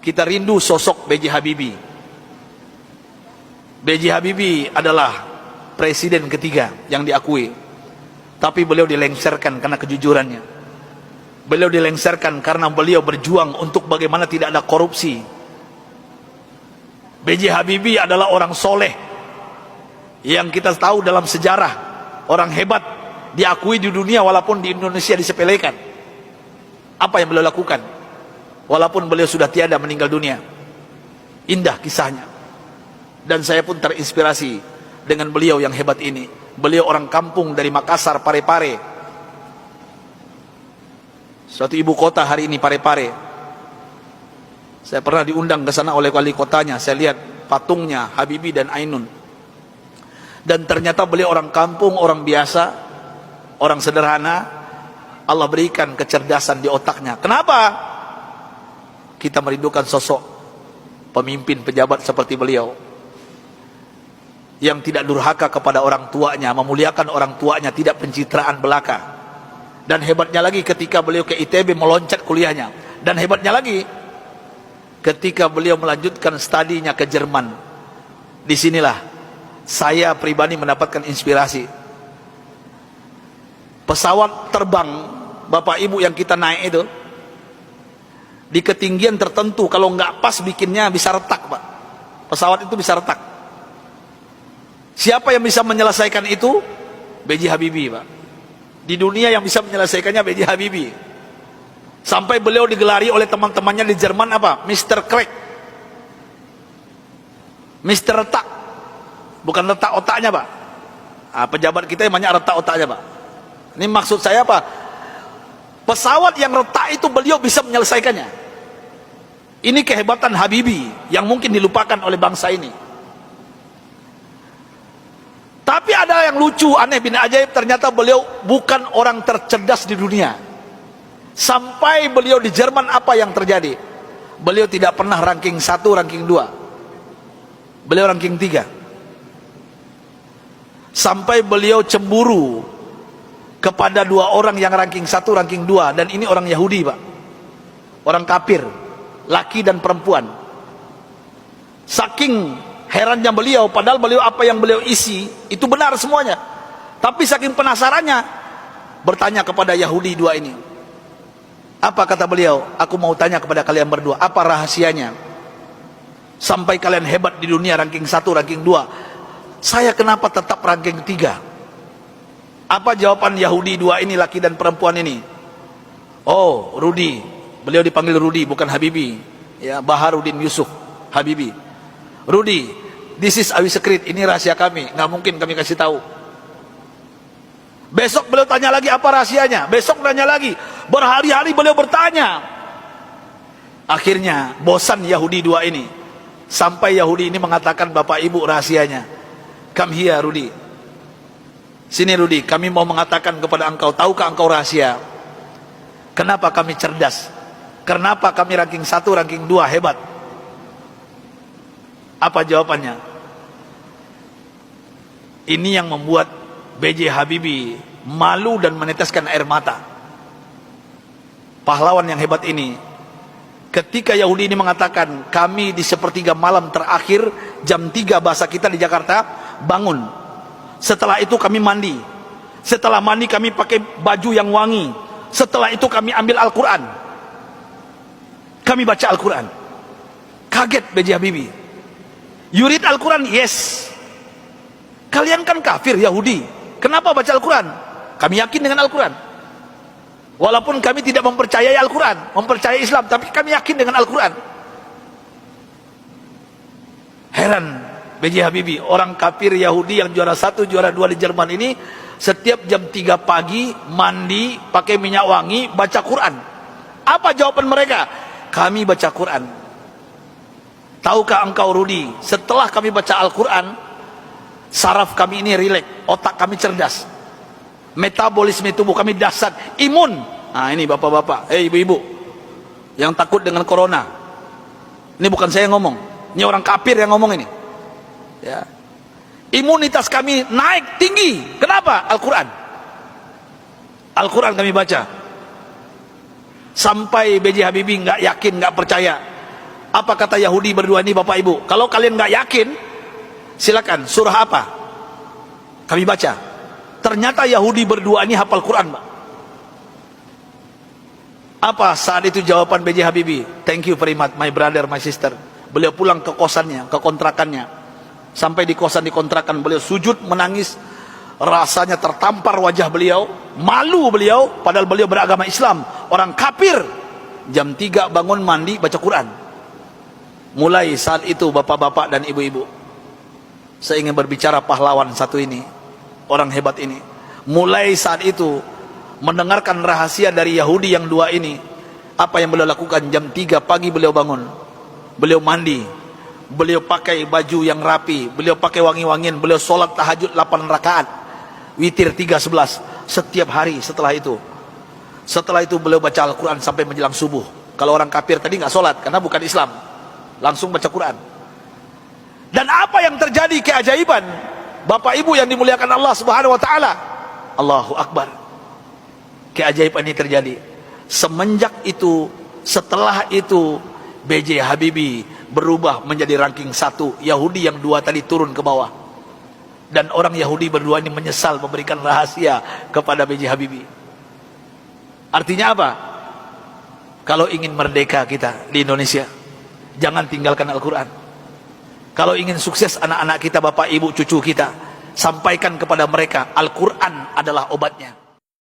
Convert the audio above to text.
kita rindu sosok B.J. Habibie. B.J. Habibie adalah presiden ketiga yang diakui, tapi beliau dilengsarkan karena kejujurannya. Beliau dilengsarkan karena beliau berjuang untuk bagaimana tidak ada korupsi. B.J. Habibie adalah orang soleh yang kita tahu dalam sejarah, orang hebat, diakui di dunia walaupun di Indonesia disepelekan. Apa yang beliau lakukan walaupun beliau sudah tiada, meninggal dunia? Indah kisahnya, dan saya pun terinspirasi dengan beliau yang hebat ini. Beliau orang kampung dari Makassar, Parepare, suatu ibu kota hari ini, Parepare. Saya pernah diundang ke sana oleh wali kotanya. Saya lihat patungnya Habibie dan Ainun, dan ternyata beliau orang kampung, orang biasa, orang sederhana. Allah berikan kecerdasan di otaknya. Kenapa kita merindukan sosok pemimpin pejabat seperti beliau, yang tidak durhaka kepada orang tuanya, memuliakan orang tuanya, tidak pencitraan belaka. Dan hebatnya lagi, ketika beliau ke ITB meloncat kuliahnya. Dan hebatnya lagi, ketika beliau melanjutkan studinya ke Jerman. Disinilah saya pribadi mendapatkan inspirasi. Pesawat terbang Bapak Ibu yang kita naik itu, di ketinggian tertentu, kalau nggak pas bikinnya bisa retak, Pak. Pesawat itu bisa retak. Siapa yang bisa menyelesaikan itu? B.J. Habibie, Pak. Di dunia yang bisa menyelesaikannya B.J. Habibie. Sampai beliau digelari oleh teman-temannya di Jerman apa? Mr. Crack, Mr. Retak. Bukan retak otaknya, Pak. Pejabat kita yang banyak retak otaknya, Pak. Ini maksud saya apa? Pesawat yang retak itu beliau bisa menyelesaikannya. Ini kehebatan Habibie yang mungkin dilupakan oleh bangsa ini. Tapi ada yang lucu, aneh bin ajaib, ternyata beliau bukan orang tercerdas di dunia. Sampai beliau di Jerman, apa yang terjadi? Beliau tidak pernah ranking 1, ranking 2. Beliau ranking 3. Sampai beliau cemburu kepada 2 orang yang ranking 1, ranking 2, dan ini orang Yahudi, Pak. Orang kafir, laki dan perempuan. Saking herannya beliau, padahal beliau apa yang beliau isi itu benar semuanya. Tapi saking penasarannya, bertanya kepada Yahudi 2 ini. Apa kata beliau? Aku mau tanya kepada kalian berdua, apa rahasianya sampai kalian hebat di dunia, ranking 1, ranking 2? Saya kenapa tetap ranking 3? Apa jawaban Yahudi 2 ini, laki dan perempuan ini? Oh, Rudi. Beliau dipanggil Rudi, bukan Habibie. Ya, Baharudin Yusuf Habibie. Rudi, this is our secret. Ini rahasia kami, nggak mungkin kami kasih tahu. Besok beliau tanya lagi, apa rahasianya? Besok tanya lagi. Berhari-hari beliau bertanya. Akhirnya bosan Yahudi 2 ini. Sampai Yahudi ini mengatakan, Bapak Ibu, rahasianya. Come here, Rudi. Sini Rudi, kami mau mengatakan kepada engkau, tahukah engkau rahasia? Kenapa kami cerdas? Kenapa kami ranking 1, ranking 2 hebat? Apa jawabannya? Ini yang membuat B.J. Habibie malu dan meneteskan air mata. Pahlawan yang hebat ini, ketika Yahudi ini mengatakan, kami di sepertiga malam terakhir, jam 3 bahasa kita di Jakarta, bangun. Setelah itu kami mandi. Setelah mandi kami pakai baju yang wangi. Setelah itu kami ambil Al-Quran. Kami baca Al-Quran. Kaget B.J. Habibie. You read Al-Quran? Yes. Kalian kan kafir Yahudi, kenapa baca Al-Quran? Kami yakin dengan Al-Quran. Walaupun kami tidak mempercayai Al-Quran, mempercayai Islam, tapi kami yakin dengan Al-Quran. Heran B.J. Habibie, orang kafir Yahudi yang juara 1, juara 2 di Jerman ini, setiap jam 3 pagi mandi, pakai minyak wangi, baca Quran. Apa jawaban mereka? Kami baca Quran. Tahukah engkau Rudi, setelah kami baca Al-Quran, saraf kami ini rileks, otak kami cerdas, metabolisme tubuh kami dahsyat, imun. Nah ini bapak-bapak, ibu-ibu yang takut dengan corona, ini bukan saya yang ngomong, ini orang kafir yang ngomong ini. Ya. Imunitas kami naik tinggi. Kenapa? Al-Quran. Al-Quran kami baca. Sampai B.J. Habibie nggak yakin, nggak percaya. Apa kata Yahudi berdua ini Bapak Ibu? Kalau kalian nggak yakin, silakan. Surah apa? Kami baca. Ternyata Yahudi berdua ini hafal Quran, Pak. Apa saat itu jawaban B.J. Habibie? Thank you very much, my brother, my sister. Beliau pulang ke kosannya, ke kontrakannya. Sampai di kosan di kontrakan beliau sujud menangis. Rasanya tertampar wajah beliau, malu beliau, padahal beliau beragama Islam, orang kafir. Jam 3 bangun mandi baca Quran. Mulai saat itu bapak-bapak dan ibu-ibu, saya ingin berbicara pahlawan satu ini, orang hebat ini. Mulai saat itu mendengarkan rahasia dari Yahudi yang dua ini, apa yang beliau lakukan? Jam 3 pagi beliau bangun, beliau mandi, beliau pakai baju yang rapi, beliau pakai wangi-wangian, beliau sholat tahajud 8 rakaat, witir 3:11 setiap hari. Setelah itu beliau baca Al-Quran sampai menjelang subuh. Kalau orang kafir tadi nggak sholat karena bukan Islam, langsung baca Quran. Dan apa yang terjadi keajaiban, Bapak Ibu yang dimuliakan Allah Subhanahu wa taala, Allahu Akbar. Keajaiban ini terjadi. Semenjak itu, setelah itu B.J. Habibie berubah menjadi ranking 1. Yahudi yang dua tadi turun ke bawah. Dan orang Yahudi berdua ini menyesal memberikan rahasia kepada B.J. Habibie. Artinya apa? Kalau ingin merdeka kita di Indonesia, jangan tinggalkan Al-Quran. Kalau ingin sukses anak-anak kita, bapak, ibu, cucu kita, sampaikan kepada mereka Al-Quran adalah obatnya.